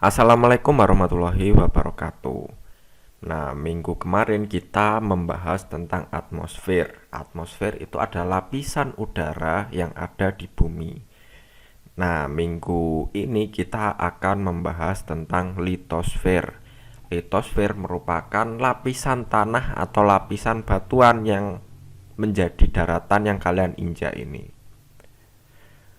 Assalamualaikum warahmatullahi wabarakatuh. Nah, minggu kemarin kita membahas tentang atmosfer. Atmosfer itu adalah lapisan udara yang ada di bumi. Nah, minggu ini kita akan membahas tentang litosfer. Litosfer merupakan lapisan tanah atau lapisan batuan yang menjadi daratan yang kalian injak ini.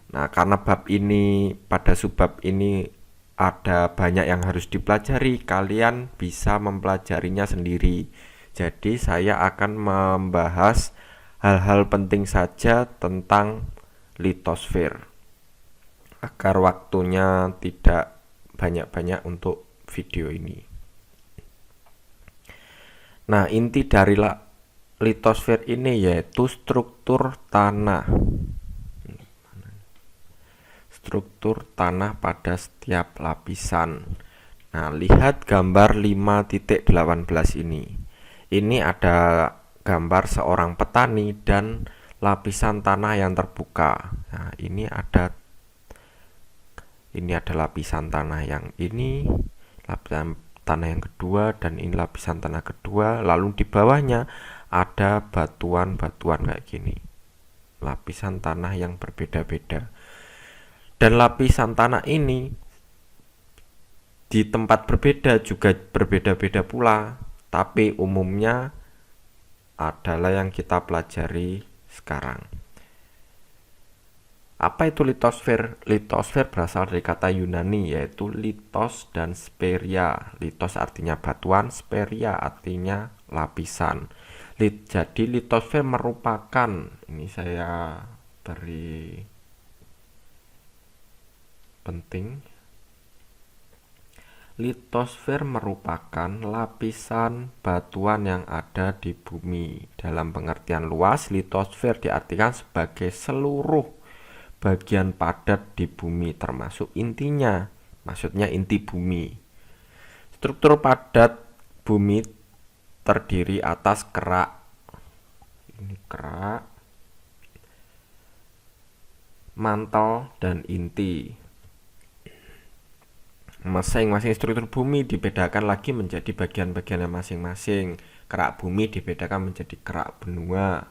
Nah, karena pada subbab ini ada banyak yang harus dipelajari, kalian bisa mempelajarinya sendiri. Jadi saya akan membahas hal-hal penting saja tentang litosfer agar waktunya tidak banyak-banyak untuk video ini. Nah, inti dari litosfer ini yaitu struktur tanah. Struktur tanah pada setiap lapisan. Nah, lihat gambar 5.18 ini. Ini ada gambar seorang petani dan lapisan tanah yang terbuka. Nah, ini ada lapisan tanah yang ini, lapisan tanah yang kedua, dan ini lapisan tanah kedua. Lalu di bawahnya ada batuan-batuan kayak gini. Lapisan tanah yang berbeda-beda. Dan lapisan tanah ini di tempat berbeda juga berbeda-beda pula, tapi umumnya adalah yang kita pelajari sekarang. Apa itu litosfer? Litosfer berasal dari kata Yunani yaitu litos dan speria. Litos artinya batuan, speria artinya lapisan. Jadi litosfer merupakan, ini saya beri penting, litosfer merupakan lapisan batuan yang ada di bumi. Dalam pengertian luas, litosfer diartikan sebagai seluruh bagian padat di bumi termasuk intinya, maksudnya inti bumi. Struktur padat bumi terdiri atas kerak, ini kerak, mantel, dan inti. Masing-masing struktur bumi dibedakan lagi menjadi bagian-bagiannya masing-masing. Kerak bumi dibedakan menjadi kerak benua,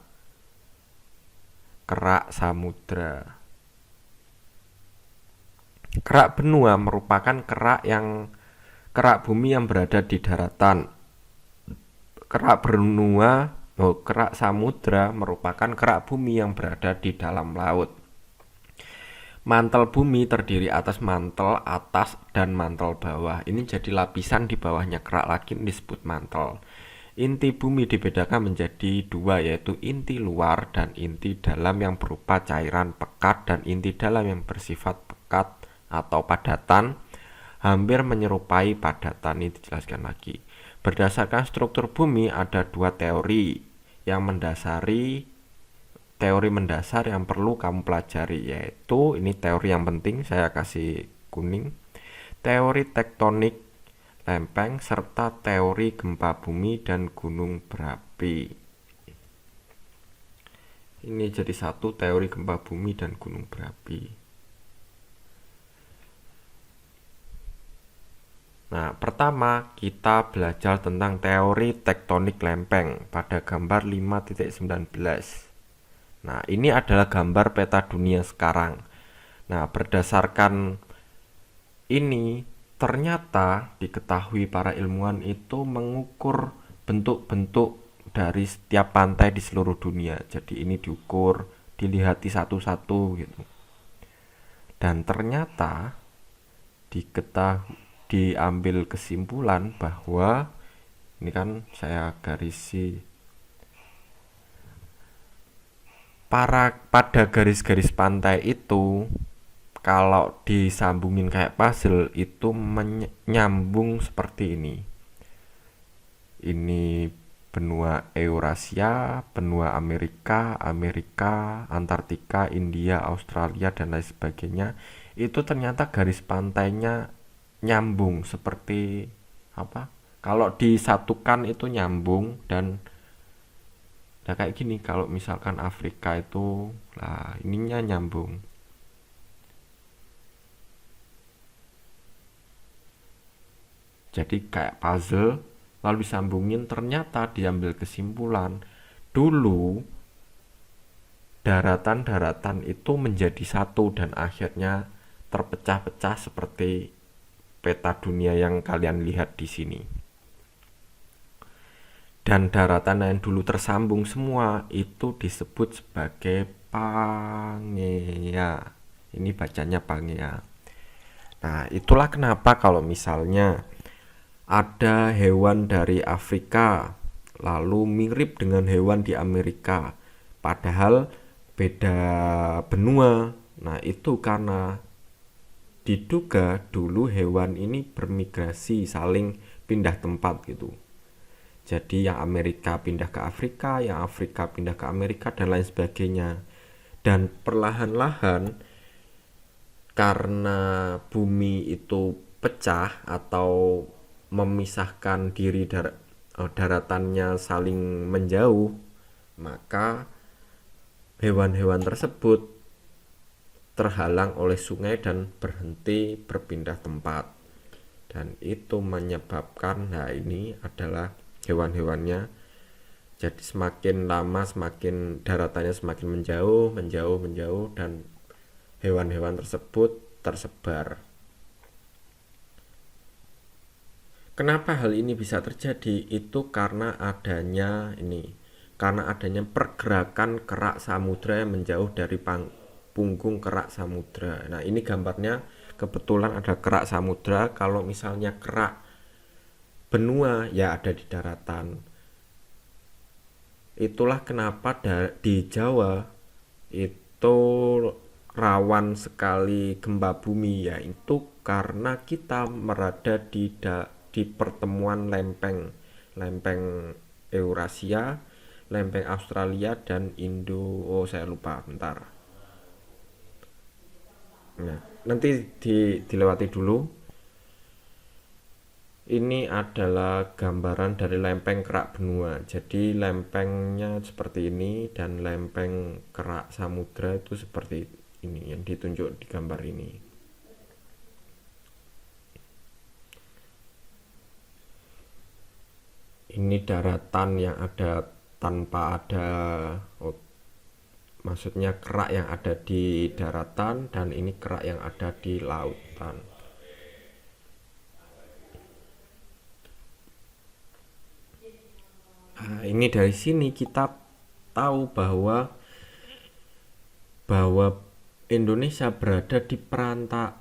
kerak samudra. Kerak benua merupakan kerak bumi yang berada di daratan. Kerak samudra merupakan kerak bumi yang berada di dalam laut. Mantel bumi terdiri atas mantel atas dan mantel bawah. Ini jadi lapisan di bawahnya kerak lagi disebut mantel. Inti bumi dibedakan menjadi dua, yaitu inti luar dan inti dalam yang berupa cairan pekat, dan inti dalam yang bersifat pekat atau padatan, hampir menyerupai padatan. Ini dijelaskan lagi. Berdasarkan struktur bumi ada dua teori yang teori mendasar yang perlu kamu pelajari, yaitu ini teori yang penting, saya kasih kuning, teori tektonik lempeng serta teori gempa bumi dan gunung berapi. Ini jadi satu, teori gempa bumi dan gunung berapi. Nah, pertama kita belajar tentang teori tektonik lempeng pada gambar 5.19. Nah, ini adalah gambar peta dunia sekarang. Nah, berdasarkan ini, ternyata diketahui para ilmuwan itu mengukur bentuk-bentuk dari setiap pantai di seluruh dunia. Jadi ini diukur, dilihati satu-satu gitu. Dan ternyata diambil kesimpulan bahwa, ini kan saya garisi, pada garis-garis pantai itu kalau disambungin kayak puzzle itu menyambung seperti ini. Ini benua Eurasia, benua Amerika, Antartika, India, Australia, dan lain sebagainya. Itu ternyata garis pantainya nyambung seperti apa? Kalau disatukan itu nyambung, dan nah kayak gini, kalau misalkan Afrika itu, lah ininya nyambung. Jadi kayak puzzle, lalu disambungin, ternyata diambil kesimpulan dulu daratan-daratan itu menjadi satu dan akhirnya terpecah-pecah seperti peta dunia yang kalian lihat di sini. Dan daratan yang dulu tersambung semua itu disebut sebagai Pangea. Ini bacanya Pangea. Nah, itulah kenapa kalau misalnya ada hewan dari Afrika lalu mirip dengan hewan di Amerika, padahal beda benua. Nah, itu karena diduga dulu hewan ini bermigrasi, saling pindah tempat gitu. Jadi yang Amerika pindah ke Afrika, yang Afrika pindah ke Amerika, dan lain sebagainya. Dan perlahan-lahan karena bumi itu pecah atau memisahkan diri daratannya saling menjauh, maka hewan-hewan tersebut terhalang oleh sungai dan berhenti berpindah tempat. Dan itu menyebabkan, nah ini adalah hewan-hewannya. Jadi semakin lama semakin daratannya semakin menjauh dan hewan-hewan tersebut tersebar. Kenapa hal ini bisa terjadi? Itu karena adanya pergerakan kerak samudra yang menjauh dari punggung kerak samudra. Nah, ini gambarnya kebetulan ada kerak samudra. Kalau misalnya kerak benua ya ada di daratan. Itulah kenapa di Jawa itu rawan sekali gempa bumi, yaitu karena kita berada di pertemuan lempeng Eurasia, lempeng Australia, dan saya lupa, bentar. Nah, nanti dilewati dulu. Ini adalah gambaran dari lempeng kerak benua. Jadi lempengnya seperti ini dan lempeng kerak samudra itu seperti ini yang ditunjuk di gambar ini. Ini daratan yang ada tanpa ada, maksudnya kerak yang ada di daratan, dan ini kerak yang ada di lautan. Nah, ini dari sini kita tahu bahwa Indonesia berada di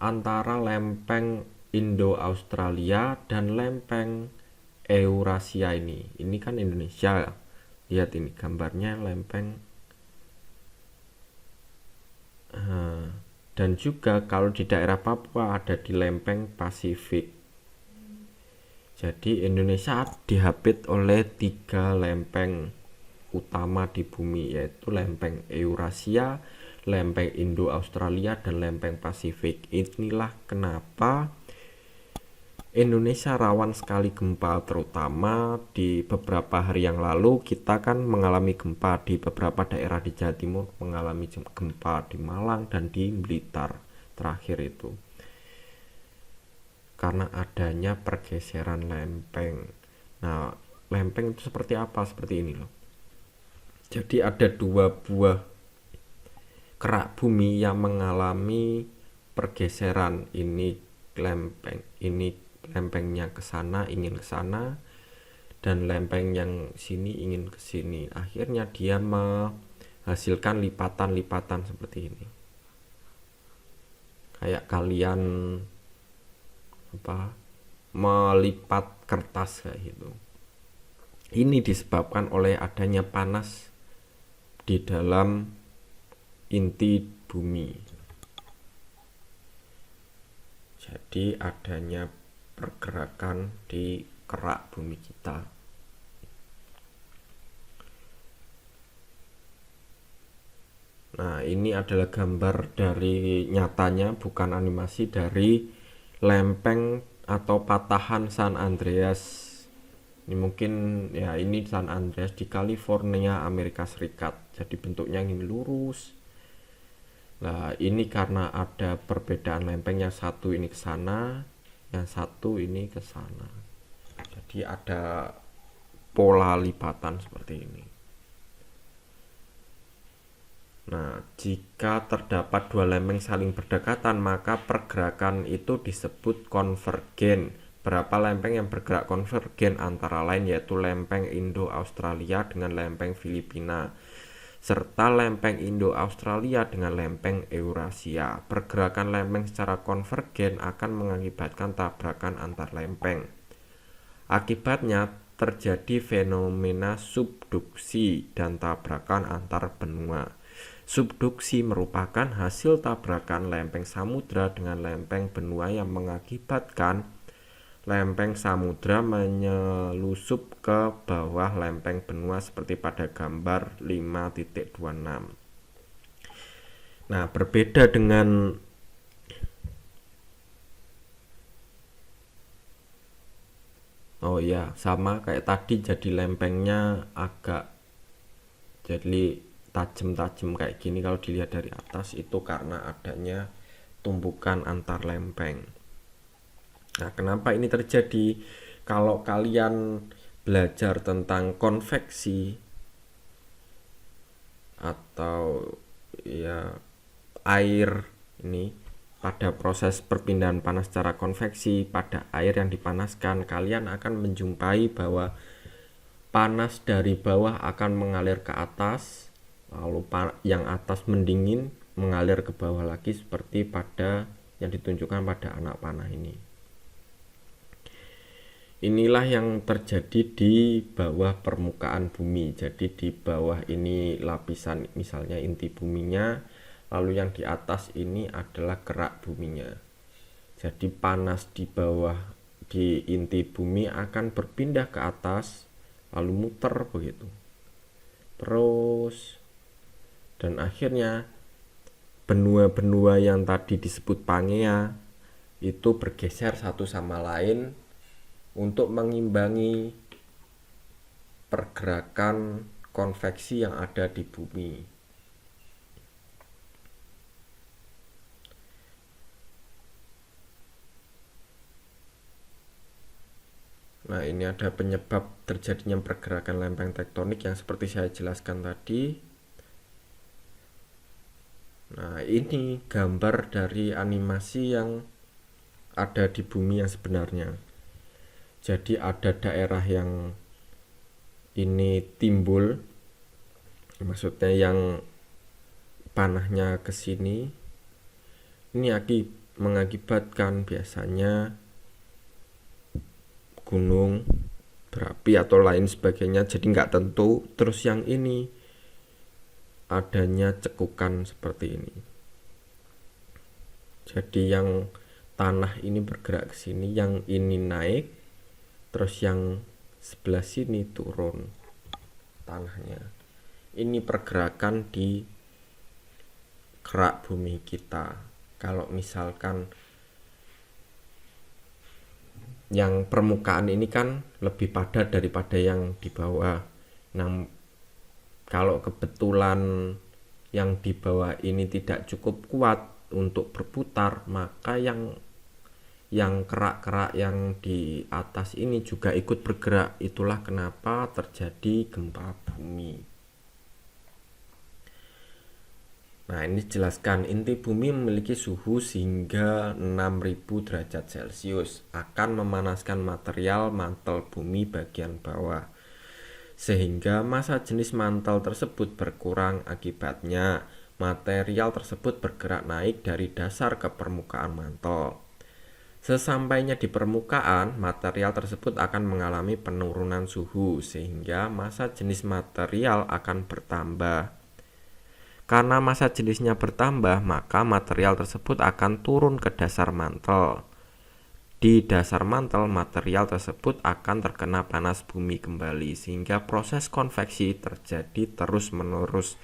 antara lempeng Indo-Australia dan lempeng Eurasia ini. Ini kan Indonesia. Lihat ini gambarnya lempeng. Dan juga kalau di daerah Papua ada di lempeng Pasifik. Jadi Indonesia dihapit oleh 3 lempeng utama di bumi, yaitu lempeng Eurasia, lempeng Indo-Australia, dan lempeng Pasifik. Inilah kenapa Indonesia rawan sekali gempa, terutama di beberapa hari yang lalu kita kan mengalami gempa di beberapa daerah di Jawa Timur, mengalami gempa di Malang dan di Blitar terakhir itu. Karena adanya pergeseran lempeng. Nah, lempeng itu seperti apa? Seperti ini loh. Jadi ada 2 buah kerak bumi yang mengalami pergeseran. Ini lempengnya ke sana, ingin ke sana, dan lempeng yang sini ingin ke sini. Akhirnya dia menghasilkan lipatan-lipatan seperti ini. Kayak kalian melipat kertas kayak gitu. Ini disebabkan oleh adanya panas di dalam inti bumi. Jadi adanya pergerakan di kerak bumi kita. Nah, ini adalah gambar dari nyatanya, bukan animasi, dari lempeng atau patahan San Andreas. Ini mungkin ini San Andreas di California, Amerika Serikat. Jadi bentuknya ini lurus. Nah, ini karena ada perbedaan lempeng, yang satu ini ke sana, yang satu ini ke sana. Jadi ada pola lipatan seperti ini. Nah, jika terdapat dua lempeng saling berdekatan, maka pergerakan itu disebut konvergen. Berapa lempeng yang bergerak konvergen antara lain yaitu lempeng Indo-Australia dengan lempeng Filipina, serta lempeng Indo-Australia dengan lempeng Eurasia. Pergerakan lempeng secara konvergen akan mengakibatkan tabrakan antar lempeng. Akibatnya terjadi fenomena subduksi dan tabrakan antar benua. Subduksi merupakan hasil tabrakan lempeng samudra dengan lempeng benua yang mengakibatkan lempeng samudra menyelusup ke bawah lempeng benua seperti pada gambar 5.26. Nah, berbeda dengan sama kayak tadi, jadi lempengnya agak jadi tajam-tajam kayak gini kalau dilihat dari atas, itu karena adanya tumpukan antar lempeng. Nah, kenapa ini terjadi? Kalau kalian belajar tentang konveksi atau air ini, pada proses perpindahan panas secara konveksi pada air yang dipanaskan, kalian akan menjumpai bahwa panas dari bawah akan mengalir ke atas, lalu yang atas mendingin mengalir ke bawah lagi seperti pada yang ditunjukkan pada anak panah ini. Inilah yang terjadi di bawah permukaan bumi. Jadi di bawah ini lapisan misalnya inti buminya, lalu yang di atas ini adalah kerak buminya. Jadi panas di bawah di inti bumi akan berpindah ke atas, lalu muter begitu terus, dan akhirnya benua-benua yang tadi disebut Pangea itu bergeser satu sama lain untuk mengimbangi pergerakan konveksi yang ada di bumi. Nah, ini ada penyebab terjadinya pergerakan lempeng tektonik yang seperti saya jelaskan tadi. Nah, ini gambar dari animasi yang ada di bumi yang sebenarnya. Jadi ada daerah yang ini timbul, maksudnya yang panahnya ke sini. Ini mengakibatkan biasanya gunung berapi atau lain sebagainya, jadi nggak tentu. Terus yang ini adanya cekukan seperti ini, jadi yang tanah ini bergerak ke sini, yang ini naik, terus yang sebelah sini turun tanahnya. Ini pergerakan di kerak bumi kita. Kalau misalkan yang permukaan ini kan lebih padat daripada yang di bawah. Nah, kalau kebetulan yang di bawah ini tidak cukup kuat untuk berputar, maka yang kerak-kerak yang di atas ini juga ikut bergerak. Itulah kenapa terjadi gempa bumi. Nah, ini jelaskan inti bumi memiliki suhu hingga 6000 derajat Celcius, akan memanaskan material mantel bumi bagian bawah, sehingga massa jenis mantel tersebut berkurang. Akibatnya material tersebut bergerak naik dari dasar ke permukaan mantel. Sesampainya di permukaan, material tersebut akan mengalami penurunan suhu, sehingga massa jenis material akan bertambah. Karena massa jenisnya bertambah, maka material tersebut akan turun ke dasar mantel. Di dasar mantel, material tersebut akan terkena panas bumi kembali, sehingga proses konveksi terjadi terus-menerus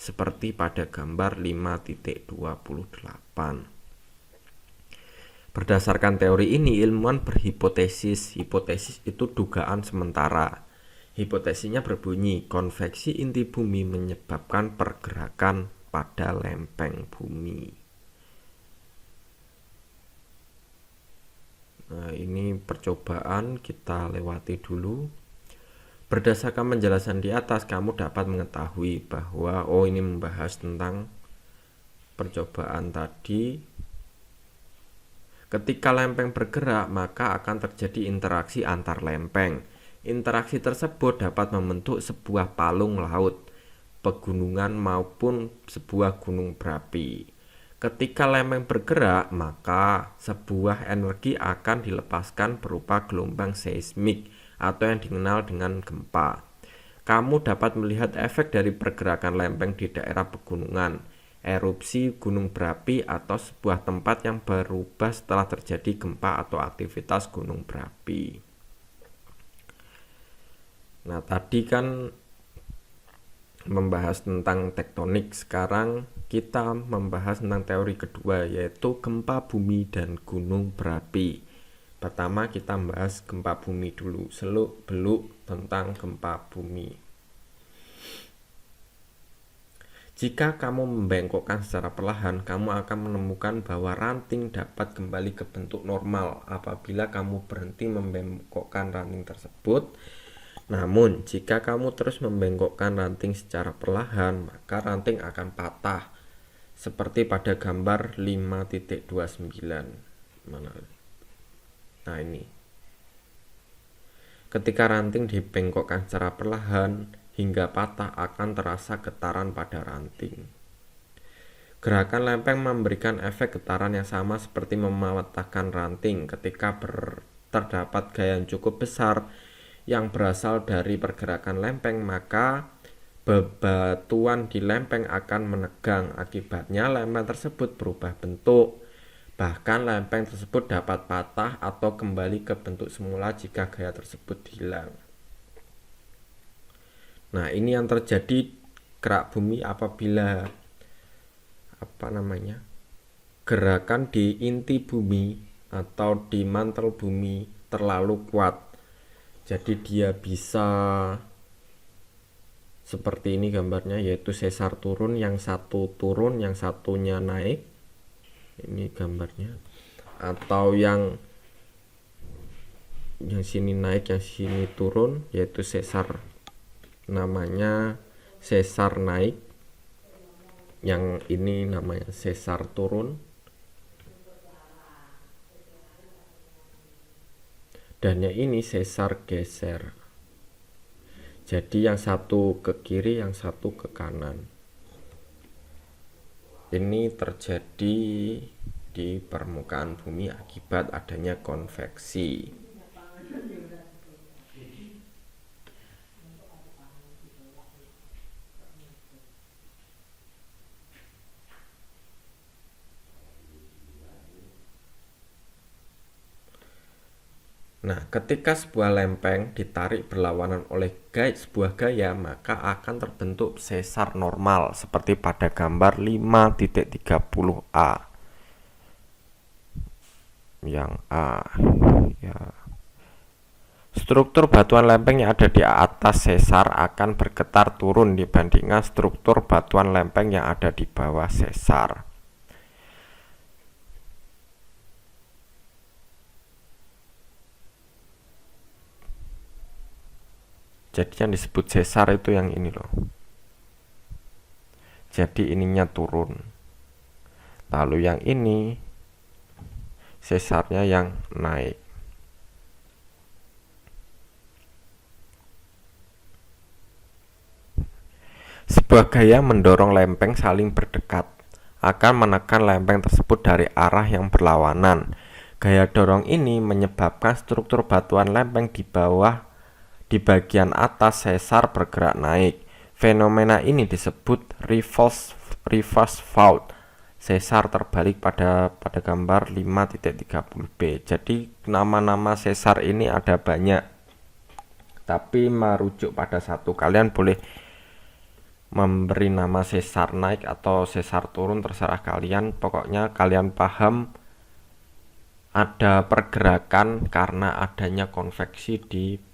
seperti pada gambar 5.28. Berdasarkan teori ini, ilmuwan berhipotesis. Hipotesis itu dugaan sementara. Hipotesisnya berbunyi, konveksi inti bumi menyebabkan pergerakan pada lempeng bumi. Nah, ini percobaan kita lewati dulu. Berdasarkan penjelasan di atas, kamu dapat mengetahui bahwa ini membahas tentang percobaan tadi. Ketika lempeng bergerak, maka akan terjadi interaksi antar lempeng. Interaksi tersebut dapat membentuk sebuah palung laut, pegunungan maupun sebuah gunung berapi. Ketika lempeng bergerak, maka sebuah energi akan dilepaskan berupa gelombang seismik atau yang dikenal dengan gempa. Kamu dapat melihat efek dari pergerakan lempeng di daerah pegunungan, erupsi gunung berapi, atau sebuah tempat yang berubah setelah terjadi gempa atau aktivitas gunung berapi. Nah, tadi kan membahas tentang tektonik. Sekarang kita membahas tentang teori kedua, yaitu gempa bumi dan gunung berapi. Pertama kita membahas gempa bumi dulu, seluk-beluk tentang gempa bumi. Jika kamu membengkokkan secara perlahan, kamu akan menemukan bahwa ranting dapat kembali ke bentuk normal apabila kamu berhenti membengkokkan ranting tersebut. Namun, jika kamu terus membengkokkan ranting secara perlahan, maka ranting akan patah, seperti pada gambar 5.29. Nah, ini. Ketika ranting dibengkokkan secara perlahan hingga patah, akan terasa getaran pada ranting. Gerakan lempeng memberikan efek getaran yang sama seperti mematahkan ranting. Ketika terdapat gaya yang cukup besar yang berasal dari pergerakan lempeng, maka bebatuan di lempeng akan menegang. Akibatnya lempeng tersebut berubah bentuk. Bahkan lempeng tersebut dapat patah atau kembali ke bentuk semula jika gaya tersebut hilang. Nah, ini yang terjadi gerak bumi apabila gerakan di inti bumi atau di mantel bumi terlalu kuat. Jadi dia bisa seperti ini gambarnya, yaitu sesar turun, yang satu turun, yang satunya naik. Ini gambarnya. Atau yang sini naik, yang sini turun, yaitu sesar. Namanya sesar naik. Yang ini namanya sesar turun. Dan yang ini sesar geser. Jadi yang satu ke kiri, yang satu ke kanan. Ini terjadi di permukaan bumi akibat adanya konveksi. Nah, ketika sebuah lempeng ditarik berlawanan oleh sebuah gaya, maka akan terbentuk sesar normal seperti pada gambar 5.30A. Yang A ya. Struktur batuan lempeng yang ada di atas sesar akan bergetar turun dibandingkan struktur batuan lempeng yang ada di bawah sesar. Jadi yang disebut sesar itu yang ini loh. Jadi ininya turun. Lalu yang ini sesarnya yang naik. Sebuah gaya mendorong lempeng saling berdekat, akan menekan lempeng tersebut dari arah yang berlawanan. Gaya dorong ini menyebabkan struktur batuan lempeng di bagian atas sesar bergerak naik. Fenomena ini disebut reverse fault. Sesar terbalik pada gambar 5.30B. Jadi nama-nama sesar ini ada banyak, tapi merujuk pada satu. Kalian boleh memberi nama sesar naik atau sesar turun, terserah kalian. Pokoknya kalian paham ada pergerakan karena adanya konveksi di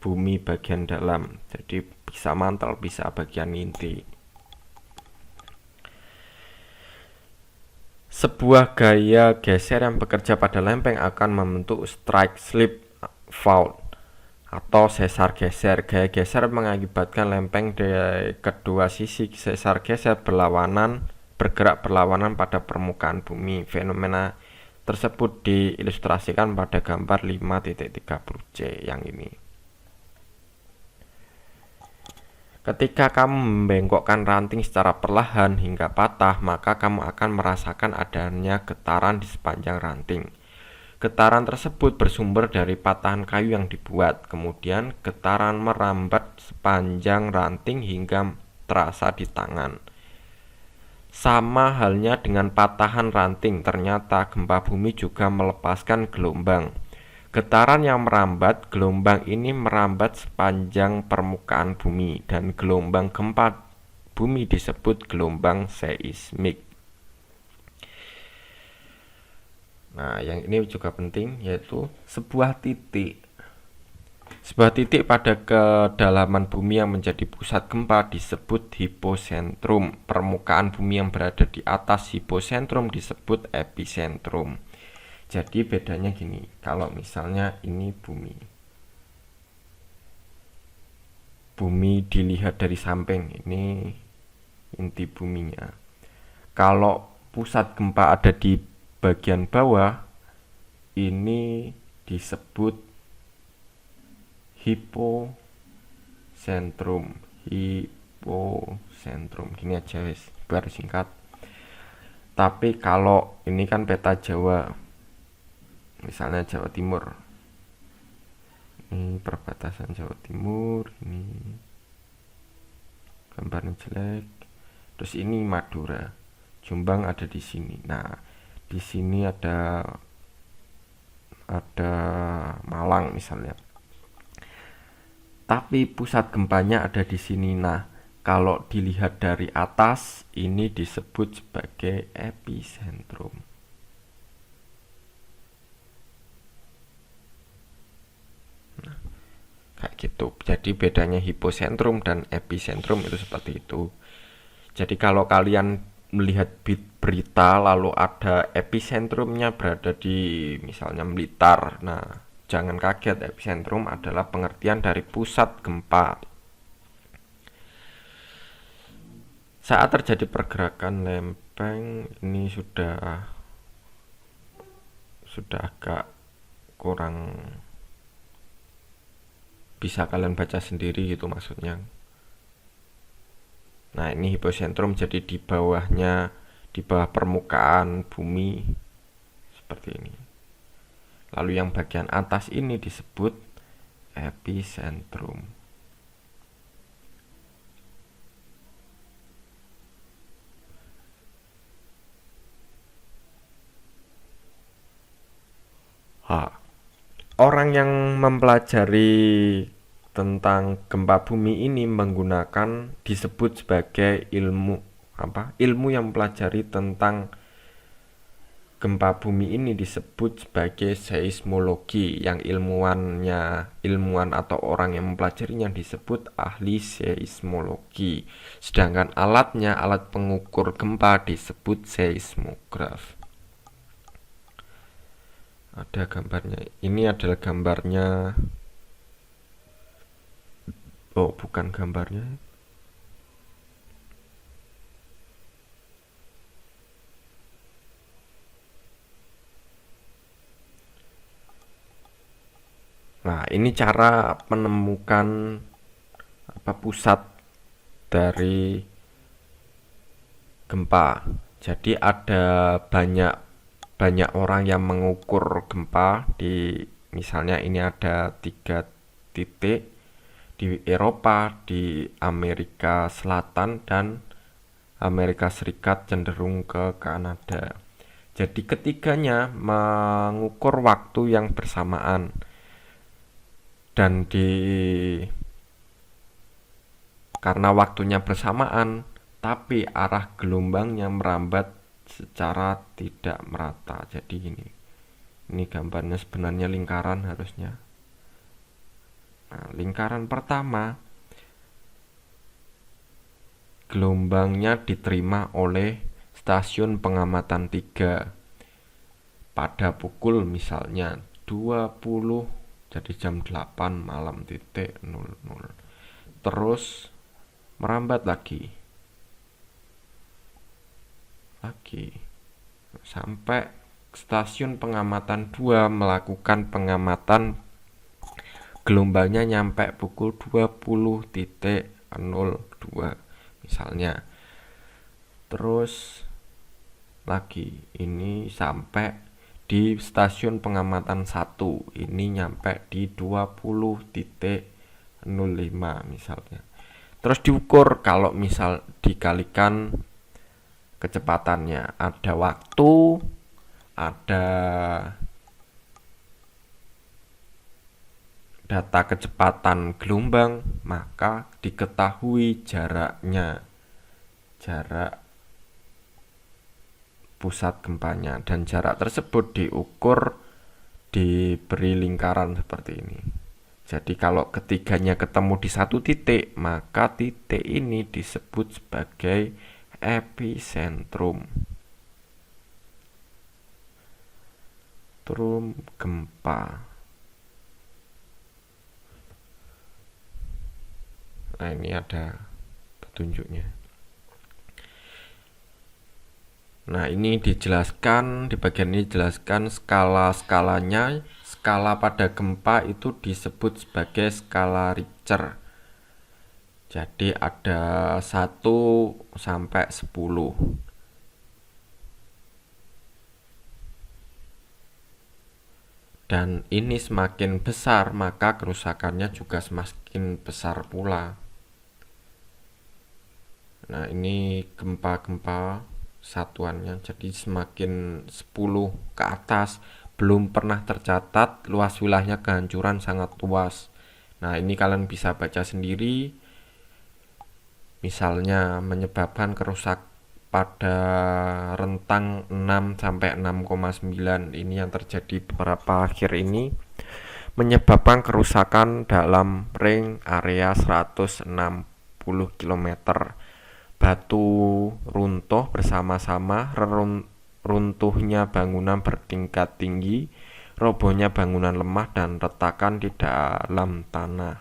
bumi bagian dalam. Jadi bisa mantel, bisa bagian inti. Sebuah gaya geser yang bekerja pada lempeng akan membentuk strike slip fault atau sesar geser. Gaya geser mengakibatkan lempeng di kedua sisi sesar geser bergerak berlawanan pada permukaan bumi. Fenomena tersebut diilustrasikan pada gambar 5.30C yang ini. Ketika kamu membengkokkan ranting secara perlahan hingga patah, maka kamu akan merasakan adanya getaran di sepanjang ranting. Getaran tersebut bersumber dari patahan kayu yang dibuat. Kemudian getaran merambat sepanjang ranting hingga terasa di tangan. Sama halnya dengan patahan ranting, ternyata gempa bumi juga melepaskan gelombang. Getaran yang merambat, gelombang ini merambat sepanjang permukaan bumi, dan gelombang gempa bumi disebut gelombang seismik. Nah, yang ini juga penting, yaitu sebuah titik pada kedalaman bumi yang menjadi pusat gempa disebut hipocentrum. Permukaan bumi yang berada di atas hipocentrum disebut epicentrum. Jadi bedanya gini, kalau misalnya ini bumi dilihat dari samping, ini inti buminya. Kalau pusat gempa ada di bagian bawah, ini disebut hipocentrum. Gini aja wis, biar singkat. Tapi kalau ini kan peta Jawa, misalnya Jawa Timur, ini perbatasan Jawa Timur, ini gambarnya jelek. Terus ini Madura, Jombang ada di sini. Nah, di sini ada Malang misalnya. Tapi pusat gempanya ada di sini. Nah, kalau dilihat dari atas, ini disebut sebagai epicentrum. Kayak gitu. Jadi bedanya hipocentrum dan epicentrum itu seperti itu. Jadi kalau kalian melihat berita lalu ada epicentrumnya berada di misalnya Blitar, nah jangan kaget, epicentrum adalah pengertian dari pusat gempa. Saat terjadi pergerakan lempeng, ini sudah agak kurang bisa kalian baca sendiri gitu maksudnya. Nah, ini hipocentrum, jadi di bawah permukaan bumi seperti ini. Lalu yang bagian atas ini disebut epicentrum. Orang yang mempelajari tentang gempa bumi ini disebut sebagai ilmu yang mempelajari tentang gempa bumi ini disebut sebagai seismologi, yang ilmuwan atau orang yang mempelajarinya disebut ahli seismologi. Sedangkan alat pengukur gempa disebut seismograf. Ada gambarnya. Ini adalah gambarnya. Oh, bukan gambarnya. Nah, ini cara menemukan pusat dari gempa. Jadi ada banyak orang yang mengukur gempa misalnya ini ada 3 titik di Eropa, di Amerika Selatan, dan Amerika Serikat cenderung ke Kanada. Jadi ketiganya mengukur waktu yang bersamaan, dan karena waktunya bersamaan tapi arah gelombangnya merambat secara tidak merata. Jadi ini gambarnya sebenarnya lingkaran harusnya. Nah, lingkaran pertama gelombangnya diterima oleh stasiun pengamatan 3 pada pukul misalnya 20, jadi jam 8 malam titik 00. Terus merambat lagi sampai stasiun pengamatan 2 melakukan pengamatan gelombangnya nyampe pukul 20.02 misalnya. Terus lagi ini sampai di stasiun pengamatan 1 ini nyampe di 20.05 misalnya. Terus diukur, kalau misal dikalikan kecepatannya, ada waktu, ada data kecepatan gelombang, maka diketahui jaraknya, jarak pusat gempanya, dan jarak tersebut diukur diberi lingkaran seperti ini. Jadi kalau ketiganya ketemu di satu titik, maka titik ini disebut sebagai epicentrum gempa. Nah, ini ada petunjuknya. Nah, ini dijelaskan, di bagian ini dijelaskan skala-skalanya. Skala pada gempa itu disebut sebagai skala Richter. Jadi ada 1 sampai 10. Dan ini semakin besar, maka kerusakannya juga semakin besar pula. Nah, ini gempa-gempa satuannya, jadi semakin 10 ke atas belum pernah tercatat luas wilayahnya kehancuran sangat luas. Nah, ini kalian bisa baca sendiri, misalnya menyebabkan kerusak pada rentang 6 sampai 6,9. Ini yang terjadi beberapa akhir ini, menyebabkan kerusakan dalam ring area 160 km. Batu runtuh bersama-sama, runtuhnya bangunan bertingkat tinggi, robohnya bangunan lemah, dan retakan di dalam tanah.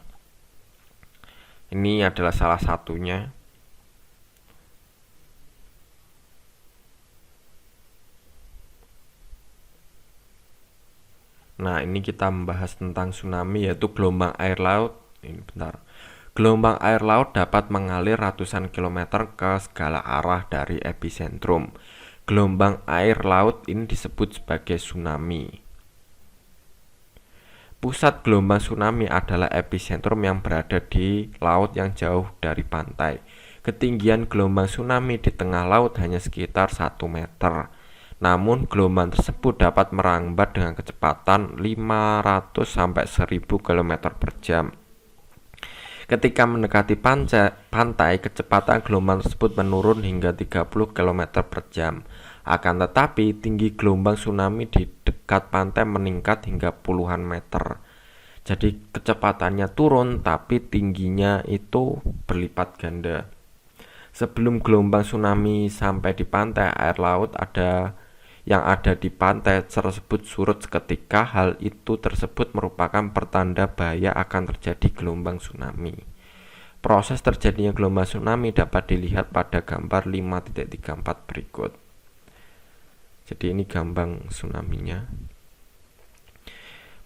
Ini adalah salah satunya. Nah, ini kita membahas tentang tsunami, yaitu gelombang air laut. Ini bentar. Gelombang air laut dapat mengalir ratusan kilometer ke segala arah dari epicentrum. Gelombang air laut ini disebut sebagai tsunami. Pusat gelombang tsunami adalah epicentrum yang berada di laut yang jauh dari pantai. Ketinggian gelombang tsunami di tengah laut hanya sekitar 1 meter. Namun gelombang tersebut dapat merambat dengan kecepatan 500 sampai 1000 km per jam. Ketika mendekati pantai, kecepatan gelombang tersebut menurun hingga 30 km per jam. Akan tetapi, tinggi gelombang tsunami di dekat pantai meningkat hingga puluhan meter. Jadi kecepatannya turun, tapi tingginya itu berlipat ganda. Sebelum gelombang tsunami sampai di pantai, air laut yang ada di pantai tersebut surut seketika. Hal itu tersebut merupakan pertanda bahaya akan terjadi gelombang tsunami. Proses terjadinya gelombang tsunami dapat dilihat pada gambar 5.34 berikut. Jadi ini gambar tsunaminya.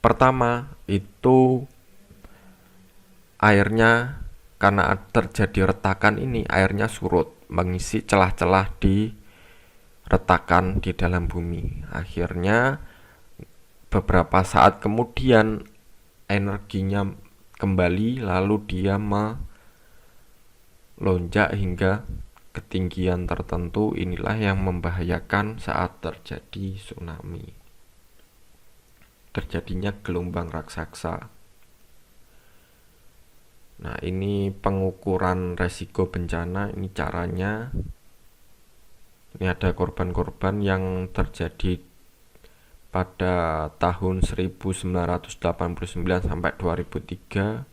Pertama, itu airnya, karena terjadi retakan ini, airnya surut, mengisi celah-celah di retakan di dalam bumi. Akhirnya beberapa saat kemudian energinya kembali, lalu dia melonjak hingga ketinggian tertentu. Inilah yang membahayakan saat terjadi tsunami, terjadinya gelombang raksasa. Nah, ini pengukuran resiko bencana. Ini caranya. Ini ada korban-korban yang terjadi pada tahun 1989 sampai 2003.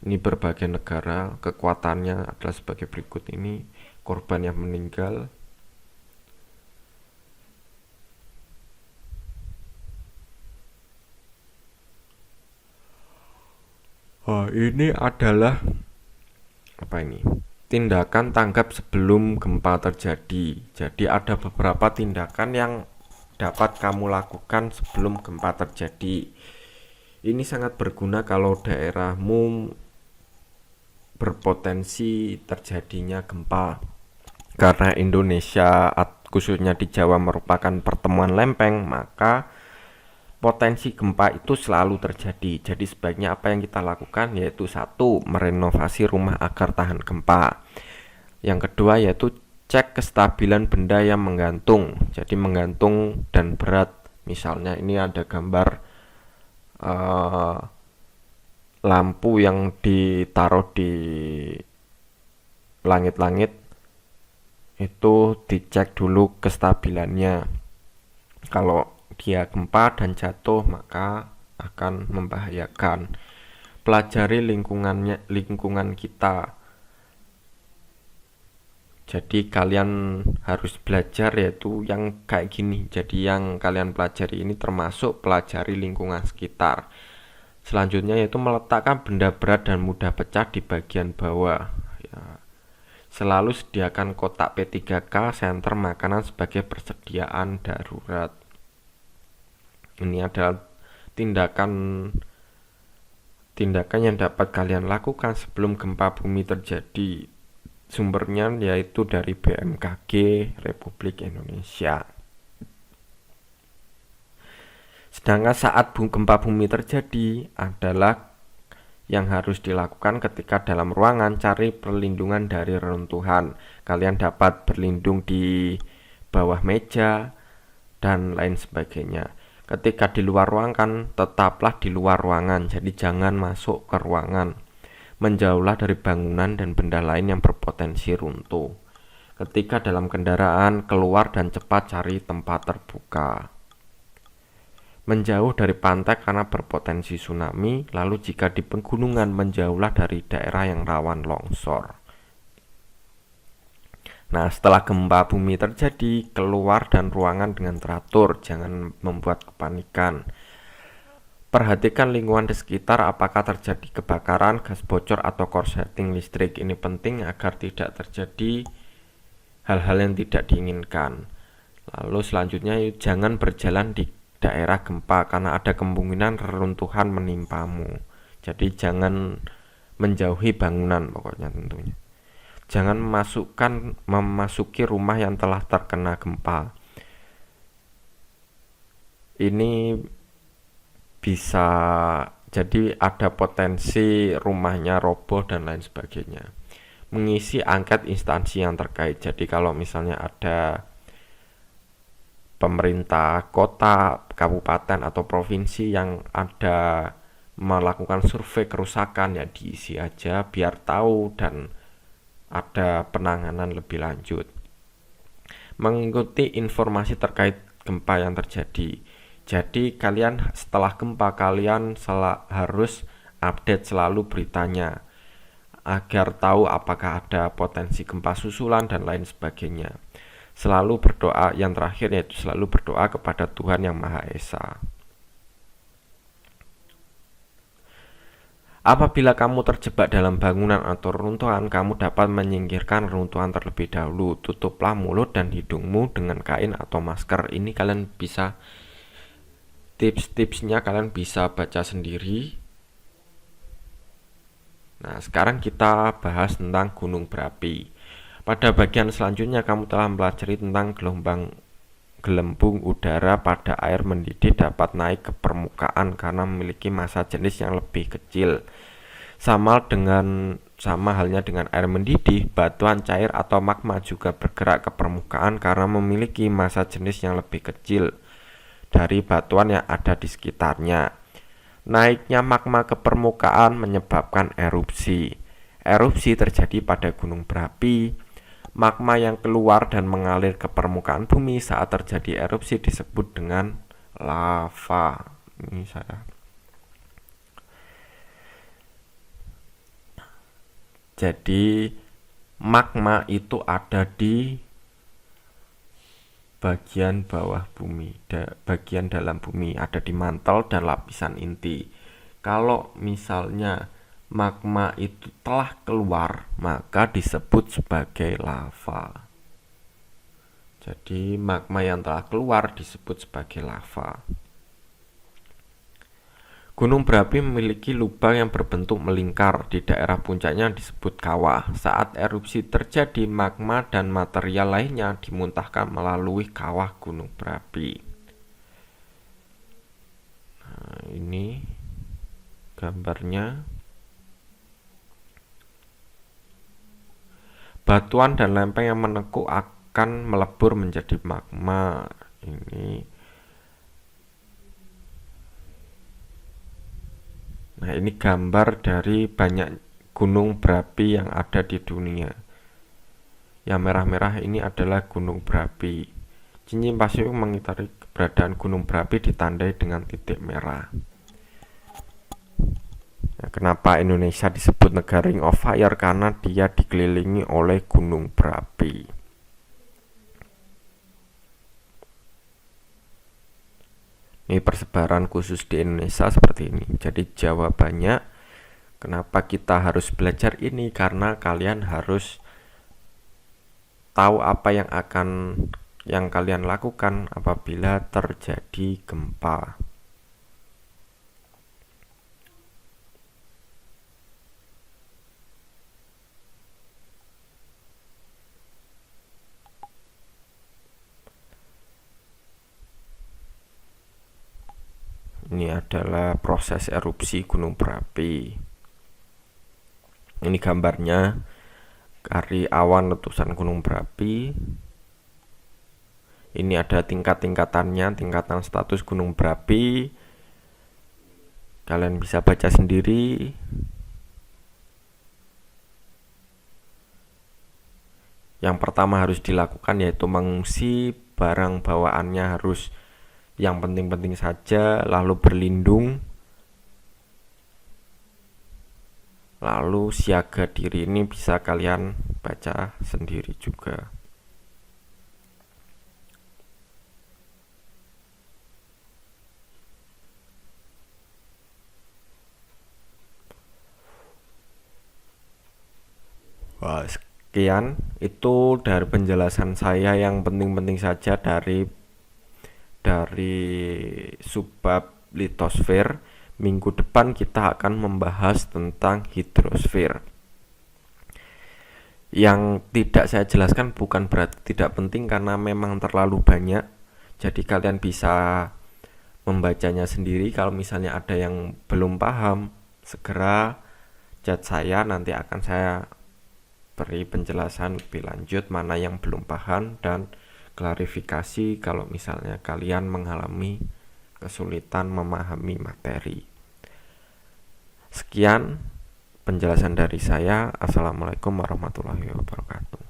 Ini berbagai negara. Kekuatannya adalah sebagai berikut ini. Korban yang meninggal Ini adalah apa ini? Tindakan tanggap sebelum gempa terjadi. Jadi ada beberapa tindakan yang dapat kamu lakukan sebelum gempa terjadi. Ini sangat berguna kalau daerahmu berpotensi terjadinya gempa. Karena Indonesia khususnya di Jawa merupakan pertemuan lempeng, maka potensi gempa itu selalu terjadi. Jadi sebaiknya apa yang kita lakukan yaitu satu, merenovasi rumah agar tahan gempa. Yang kedua yaitu cek kestabilan benda yang menggantung. Jadi menggantung dan berat. Misalnya ini ada gambar lampu yang ditaruh di langit-langit, itu dicek dulu kestabilannya. Kalau dia gempa dan jatuh maka akan membahayakan. Pelajari lingkungan kita. Jadi kalian harus belajar yaitu yang kayak gini. Jadi yang kalian pelajari ini termasuk pelajari lingkungan sekitar. Selanjutnya yaitu meletakkan benda berat dan mudah pecah di bagian bawah. Ya. Selalu sediakan kotak P3K senter makanan sebagai persediaan darurat. Ini adalah tindakan yang dapat kalian lakukan sebelum gempa bumi terjadi. Sumbernya yaitu dari BMKG Republik Indonesia. Sedangkan saat gempa bumi terjadi adalah yang harus dilakukan ketika dalam ruangan, cari perlindungan dari reruntuhan. Kalian dapat berlindung di bawah meja dan lain sebagainya. Ketika di luar ruangan, tetaplah di luar ruangan. Jadi jangan masuk ke ruangan. Menjauhlah dari bangunan dan benda lain yang berpotensi runtuh. Ketika dalam kendaraan, keluar dan cepat cari tempat terbuka. Menjauh dari pantai karena berpotensi tsunami, lalu jika di pegunungan menjauhlah dari daerah yang rawan longsor. Nah, setelah gempa bumi terjadi, keluar dan ruangan dengan teratur, jangan membuat kepanikan. Perhatikan lingkungan di sekitar, apakah terjadi kebakaran, gas bocor, atau korsleting listrik. Ini penting agar tidak terjadi hal-hal yang tidak diinginkan. Lalu selanjutnya, jangan berjalan di daerah gempa karena ada kemungkinan reruntuhan menimpamu. Jadi jangan menjauhi bangunan pokoknya tentunya. Jangan memasuki rumah yang telah terkena gempa. Ini bisa jadi ada potensi rumahnya roboh dan lain sebagainya. Mengisi angket instansi yang terkait. Jadi kalau misalnya ada pemerintah kota, kabupaten atau provinsi yang ada melakukan survei kerusakan, ya diisi aja biar tahu dan ada penanganan lebih lanjut. Mengikuti informasi terkait gempa yang terjadi. Jadi kalian setelah gempa kalian harus update selalu beritanya agar tahu apakah ada potensi gempa susulan dan lain sebagainya. Selalu berdoa, yang terakhir yaitu selalu berdoa kepada Tuhan Yang Maha Esa. Apabila kamu terjebak dalam bangunan atau reruntuhan, kamu dapat menyingkirkan reruntuhan terlebih dahulu. Tutuplah mulut dan hidungmu dengan kain atau masker. Ini kalian bisa, tips-tipsnya kalian bisa baca sendiri. Nah, sekarang kita bahas tentang gunung berapi. Pada bagian selanjutnya kamu telah mempelajari tentang gelembung udara pada air mendidih dapat naik ke permukaan karena memiliki massa jenis yang lebih kecil. Sama halnya dengan air mendidih, batuan cair atau magma juga bergerak ke permukaan karena memiliki massa jenis yang lebih kecil dari batuan yang ada di sekitarnya. Naiknya magma ke permukaan menyebabkan erupsi. Erupsi terjadi pada gunung berapi. Magma yang keluar dan mengalir ke permukaan bumi saat terjadi erupsi disebut dengan lava. Ini saya. Jadi magma itu ada di bagian bawah bumi, bagian dalam bumi, ada di mantel dan lapisan inti. Kalau misalnya magma itu telah keluar, maka disebut sebagai lava. Jadi magma yang telah keluar disebut sebagai lava. Gunung berapi memiliki lubang yang berbentuk melingkar. Di daerah puncaknya disebut kawah. Saat erupsi terjadi, magma dan material lainnya dimuntahkan melalui kawah gunung berapi. Nah, ini gambarnya. Batuan dan lempeng yang menekuk akan melebur menjadi magma. Nah, ini gambar dari banyak gunung berapi yang ada di dunia. Yang merah-merah ini adalah gunung berapi. Cincin pasir mengitari keberadaan gunung berapi ditandai dengan titik merah. Nah, kenapa Indonesia disebut negara Ring of Fire? Karena dia dikelilingi oleh gunung berapi. Ini persebaran khusus di Indonesia seperti ini. Jadi Jawa banyak. Kenapa kita harus belajar ini? Karena kalian harus tahu apa yang kalian lakukan apabila terjadi gempa. Ini adalah proses erupsi gunung berapi. Ini gambarnya dari awan letusan gunung berapi. Ini ada tingkatan status gunung berapi. Kalian bisa baca sendiri. Yang pertama harus dilakukan yaitu mengungsi, barang bawaannya harus yang penting-penting saja, lalu berlindung, lalu siaga diri. Ini bisa kalian baca sendiri juga. Wah, sekian itu dari penjelasan saya yang penting-penting saja dari subbab litosfer. Minggu depan kita akan membahas tentang hidrosfer. Yang tidak saya jelaskan bukan berarti tidak penting, karena memang terlalu banyak. Jadi kalian bisa membacanya sendiri. Kalau misalnya ada yang belum paham, segera chat saya, nanti akan saya beri penjelasan lebih lanjut mana yang belum paham dan klarifikasi kalau misalnya kalian mengalami kesulitan memahami materi. Sekian penjelasan dari saya. Assalamualaikum warahmatullahi wabarakatuh.